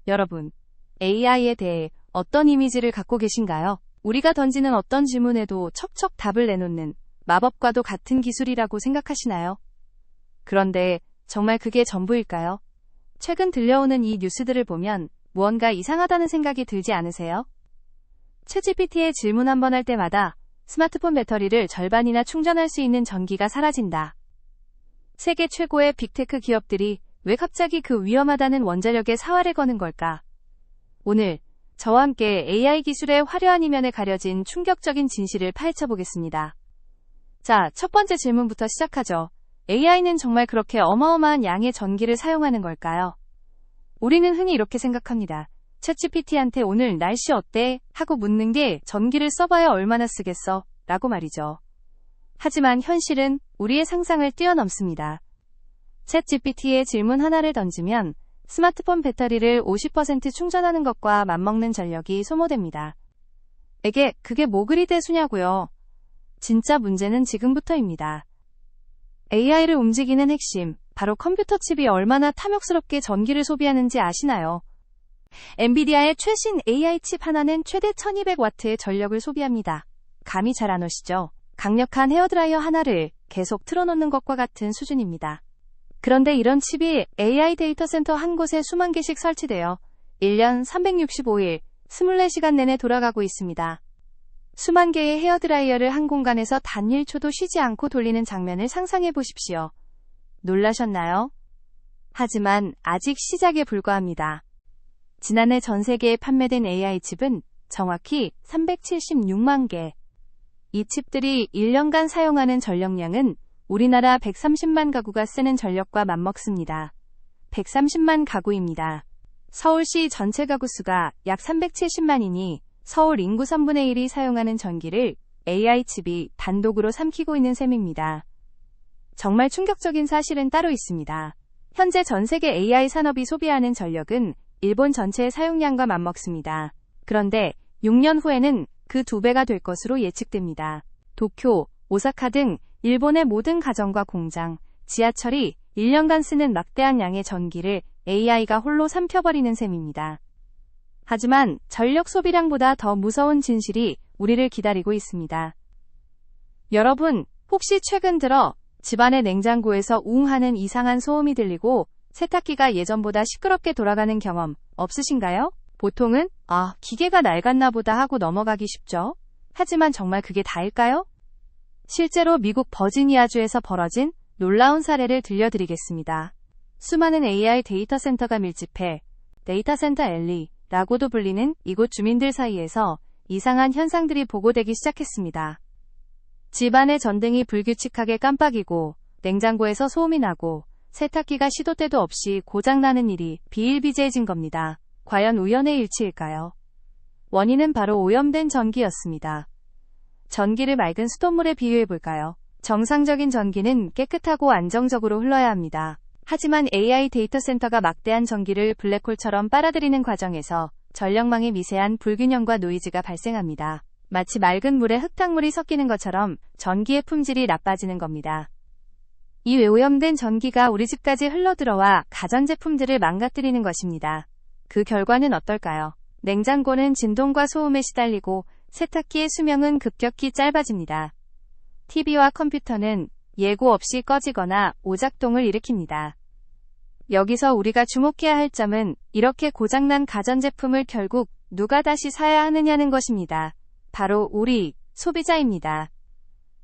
여러분, AI에 대해 어떤 이미지를 갖고 계신가요? 우리가 던지는 어떤 질문에도 척척 답을 내놓는 마법과도 같은 기술이라고 생각하시나요? 그런데 정말 그게 전부일까요? 최근 들려오는 이 뉴스들을 보면 무언가 이상하다는 생각이 들지 않으세요? 챗GPT에 질문 한 번 할 때마다 스마트폰 배터리를 절반이나 충전할 수 있는 전기가 사라진다. 세계 최고의 빅테크 기업들이 왜 갑자기 그 위험하다는 원자력에 사활을 거는 걸까? 오늘 저와 함께 AI 기술의 화려한 이면에 가려진 충격적인 진실을 파헤쳐보겠습니다. 자, 첫 번째 질문부터 시작하죠. AI는 정말 그렇게 어마어마한 양의 전기를 사용하는 걸까요? 우리는 흔히 이렇게 생각합니다. 챗GPT한테 오늘 날씨 어때? 하고 묻는 게 전기를 써봐야 얼마나 쓰겠어? 라고 말이죠. 하지만 현실은 우리의 상상을 뛰어넘습니다. 챗GPT에 질문 하나를 던지면 스마트폰 배터리를 50% 충전하는 것과 맞먹는 전력이 소모됩니다. 그게 뭐 그리 대수냐고요? 진짜 문제는 지금부터입니다. AI를 움직이는 핵심, 바로 컴퓨터 칩이 얼마나 탐욕스럽게 전기를 소비하는지 아시나요? 엔비디아의 최신 AI 칩 하나는 최대 1200W의 전력을 소비합니다. 감이 잘 안 오시죠? 강력한 헤어드라이어 하나를 계속 틀어놓는 것과 같은 수준입니다. 그런데 이런 칩이 AI 데이터 센터 한 곳에 수만 개씩 설치되어 1년 365일 24시간 내내 돌아가고 있습니다. 수만 개의 헤어드라이어를 한 공간에서 단 1초도 쉬지 않고 돌리는 장면을 상상해 보십시오. 놀라셨나요? 하지만 아직 시작에 불과합니다. 지난해 전 세계에 판매된 AI 칩은 정확히 376만 개. 이 칩들이 1년간 사용하는 전력량은 우리나라 130만 가구가 쓰는 전력과 맞먹습니다. 130만 가구입니다. 서울시 전체 가구 수가 약 370만이니 서울 인구 3분의 1이 사용하는 전기를 AI 칩이 단독으로 삼키고 있는 셈입니다. 정말 충격적인 사실은 따로 있습니다. 현재 전 세계 AI 산업이 소비하는 전력은 일본 전체의 사용량과 맞먹습니다. 그런데 6년 후에는 그 2배가 될 것으로 예측됩니다. 도쿄, 오사카 등 일본의 모든 가정과 공장, 지하철이 1년간 쓰는 막대한 양의 전기를 AI가 홀로 삼켜버리는 셈입니다. 하지만 전력 소비량보다 더 무서운 진실이 우리를 기다리고 있습니다. 여러분, 혹시 최근 들어 집안의 냉장고에서 웅 하는 이상한 소음이 들리고 세탁기가 예전보다 시끄럽게 돌아가는 경험 없으신가요? 보통은 기계가 낡았나 보다 하고 넘어가기 쉽죠. 하지만 정말 그게 다일까요? 실제로 미국 버지니아주에서 벌어진 놀라운 사례를 들려드리겠습니다. 수많은 AI 데이터 센터가 밀집해 데이터 센터 앨리라고도 불리는 이곳 주민들 사이에서 이상한 현상들이 보고되기 시작했습니다. 집안의 전등이 불규칙하게 깜빡이고 냉장고에서 소음이 나고 세탁기가 시도 때도 없이 고장나는 일이 비일비재해진 겁니다. 과연 우연의 일치일까요? 원인은 바로 오염된 전기였습니다. 전기를 맑은 수돗물에 비유해볼까요? 정상적인 전기는 깨끗하고 안정적으로 흘러야 합니다. 하지만 AI 데이터 센터가 막대한 전기를 블랙홀처럼 빨아들이는 과정에서 전력망에 미세한 불균형과 노이즈가 발생합니다. 마치 맑은 물에 흙탕물이 섞이는 것처럼 전기의 품질이 나빠지는 겁니다. 이 오염된 전기가 우리 집까지 흘러들어와 가전제품들을 망가뜨리는 것입니다. 그 결과는 어떨까요? 냉장고는 진동과 소음에 시달리고 세탁기의 수명은 급격히 짧아집니다. TV와 컴퓨터는 예고 없이 꺼지거나 오작동을 일으킵니다. 여기서 우리가 주목해야 할 점은 이렇게 고장난 가전제품을 결국 누가 다시 사야 하느냐는 것입니다. 바로 우리, 소비자입니다.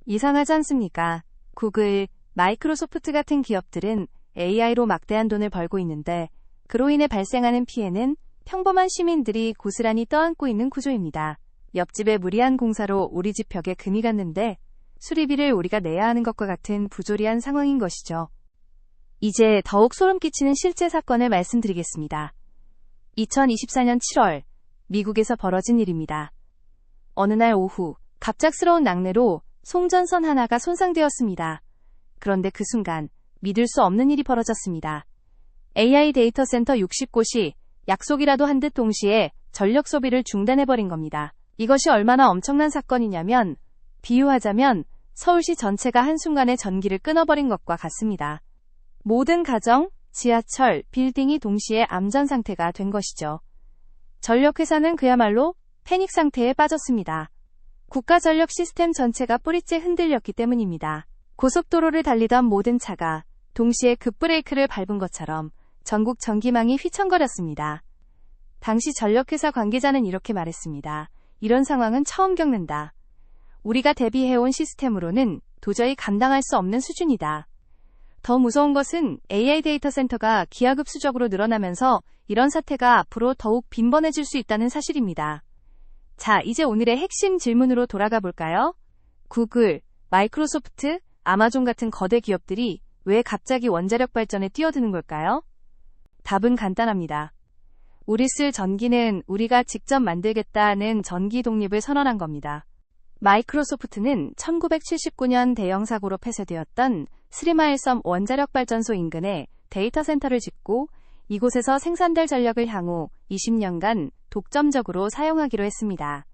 이상하지 않습니까? 구글, 마이크로소프트 같은 기업들은 AI로 막대한 돈을 벌고 있는데 그로 인해 발생하는 피해는 평범한 시민들이 고스란히 떠안고 있는 구조입니다. 옆집의 무리한 공사로 우리 집 벽에 금이 갔는데 수리비를 우리가 내야 하는 것과 같은 부조리한 상황인 것이죠. 이제 더욱 소름 끼치는 실제 사건을 말씀드리겠습니다. 2024년 7월, 미국에서 벌어진 일입니다. 어느 날 오후, 갑작스러운 낙뢰로 송전선 하나가 손상되었습니다. 그런데 그 순간, 믿을 수 없는 일이 벌어졌습니다. AI 데이터 센터 60곳이 약속이라도 한 듯 동시에 전력 소비를 중단해버린 겁니다. 이것이 얼마나 엄청난 사건이냐면, 비유하자면 서울시 전체가 한순간에 전기를 끊어버린 것과 같습니다. 모든 가정, 지하철, 빌딩이 동시에 암전 상태가 된 것이죠. 전력회사는 그야말로 패닉 상태에 빠졌습니다. 국가 전력 시스템 전체가 뿌리째 흔들렸기 때문입니다. 고속도로를 달리던 모든 차가 동시에 급브레이크를 밟은 것처럼 전국 전기망이 휘청거렸습니다. 당시 전력회사 관계자는 이렇게 말했습니다. 이런 상황은 처음 겪는다. 우리가 대비해온 시스템으로는 도저히 감당할 수 없는 수준이다. 더 무서운 것은 AI 데이터 센터가 기하급수적으로 늘어나면서 이런 사태가 앞으로 더욱 빈번해질 수 있다는 사실입니다. 자, 이제 오늘의 핵심 질문으로 돌아가 볼까요? 구글, 마이크로소프트, 아마존 같은 거대 기업들이 왜 갑자기 원자력 발전에 뛰어드는 걸까요? 답은 간단합니다. 우리 쓸 전기는 우리가 직접 만들겠다는 전기 독립을 선언한 겁니다. 마이크로소프트는 1979년 대형 사고로 폐쇄되었던 스리마일 섬 원자력 발전소 인근에 데이터 센터를 짓고 이곳에서 생산될 전력을 향후 20년간 독점적으로 사용하기로 했습니다.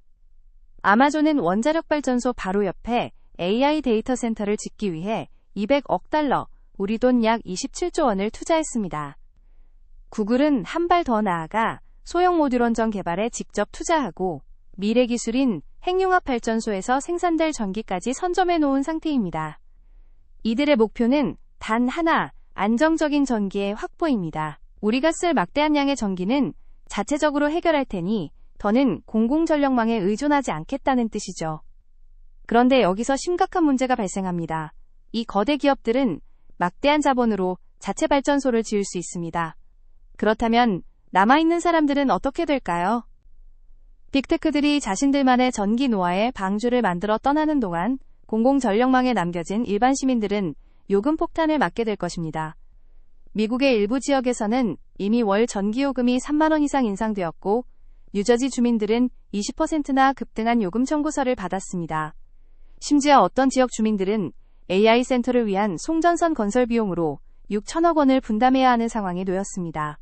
아마존은 원자력 발전소 바로 옆에 AI 데이터 센터를 짓기 위해 200억 달러, 우리 돈 약 27조 원을 투자했습니다. 구글은 한 발 더 나아가 소형 모듈 원전 개발에 직접 투자하고 미래 기술인 핵융합 발전소에서 생산될 전기까지 선점해 놓은 상태입니다. 이들의 목표는 단 하나, 안정적인 전기의 확보입니다. 우리가 쓸 막대한 양의 전기는 자체적으로 해결할 테니 더는 공공전력망에 의존하지 않겠다는 뜻이죠. 그런데 여기서 심각한 문제가 발생합니다. 이 거대 기업들은 막대한 자본으로 자체 발전소를 지을 수 있습니다. 그렇다면 남아있는 사람들은 어떻게 될까요? 빅테크들이 자신들만의 전기 노화의 방주를 만들어 떠나는 동안 공공전력망에 남겨진 일반 시민들은 요금 폭탄을 맞게 될 것입니다. 미국의 일부 지역에서는 이미 월 전기요금이 3만 원 이상 인상되었고 뉴저지 주민들은 20%나 급등한 요금 청구서를 받았습니다. 심지어 어떤 지역 주민들은 AI 센터를 위한 송전선 건설 비용으로 6천억 원을 분담해야 하는 상황에 놓였습니다.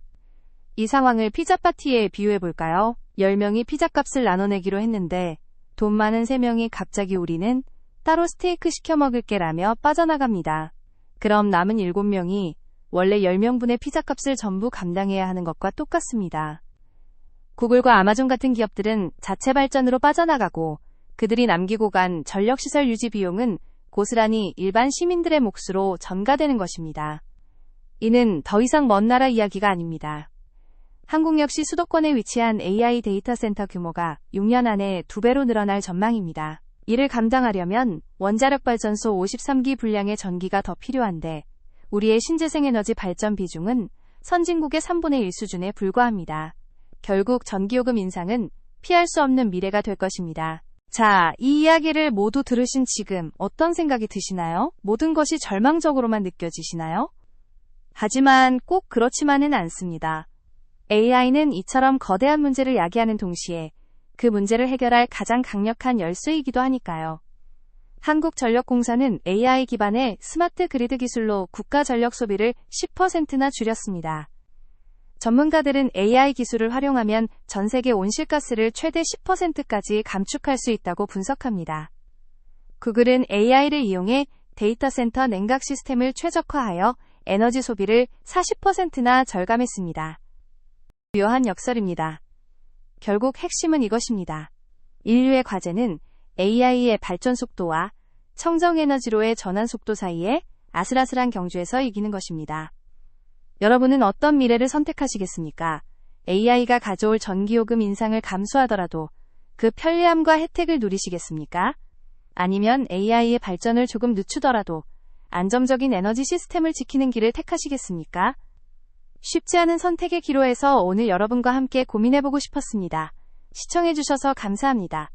이 상황을 피자파티에 비유해볼까요? 10명이 피자값을 나눠내기로 했는데 돈 많은 3명이 갑자기 우리는 따로 스테이크 시켜 먹을게라며 빠져나갑니다. 그럼 남은 7명이 원래 10명분의 피자값을 전부 감당해야 하는 것과 똑같습니다. 구글과 아마존 같은 기업들은 자체 발전으로 빠져나가고 그들이 남기고 간 전력시설 유지 비용은 고스란히 일반 시민들의 몫으로 전가되는 것입니다. 이는 더 이상 먼 나라 이야기가 아닙니다. 한국 역시 수도권에 위치한 AI 데이터 센터 규모가 6년 안에 2배로 늘어날 전망입니다. 이를 감당하려면 원자력 발전소 53기 분량의 전기가 더 필요한데 우리의 신재생에너지 발전 비중은 선진국의 3분의 1 수준에 불과합니다. 결국 전기요금 인상은 피할 수 없는 미래가 될 것입니다. 자, 이 이야기를 모두 들으신 지금 어떤 생각이 드시나요? 모든 것이 절망적으로만 느껴지시나요? 하지만 꼭 그렇지만은 않습니다. AI는 이처럼 거대한 문제를 야기하는 동시에 그 문제를 해결할 가장 강력한 열쇠이기도 하니까요. 한국전력공사는 AI 기반의 스마트 그리드 기술로 국가 전력 소비를 10%나 줄였습니다. 전문가들은 AI 기술을 활용하면 전 세계 온실가스를 최대 10%까지 감축할 수 있다고 분석합니다. 구글은 AI를 이용해 데이터 센터 냉각 시스템을 최적화하여 에너지 소비를 40%나 절감했습니다. 묘한 역설입니다. 결국 핵심은 이것입니다. 인류의 과제는 AI의 발전 속도와 청정에너지로의 전환 속도 사이에 아슬아슬한 경주에서 이기는 것입니다. 여러분은 어떤 미래를 선택하시겠습니까? AI가 가져올 전기요금 인상을 감수하더라도 그 편리함과 혜택을 누리시겠습니까? 아니면 AI의 발전을 조금 늦추더라도 안정적인 에너지 시스템을 지키는 길을 택하시겠습니까? 쉽지 않은 선택의 기로에서 오늘 여러분과 함께 고민해보고 싶었습니다. 시청해주셔서 감사합니다.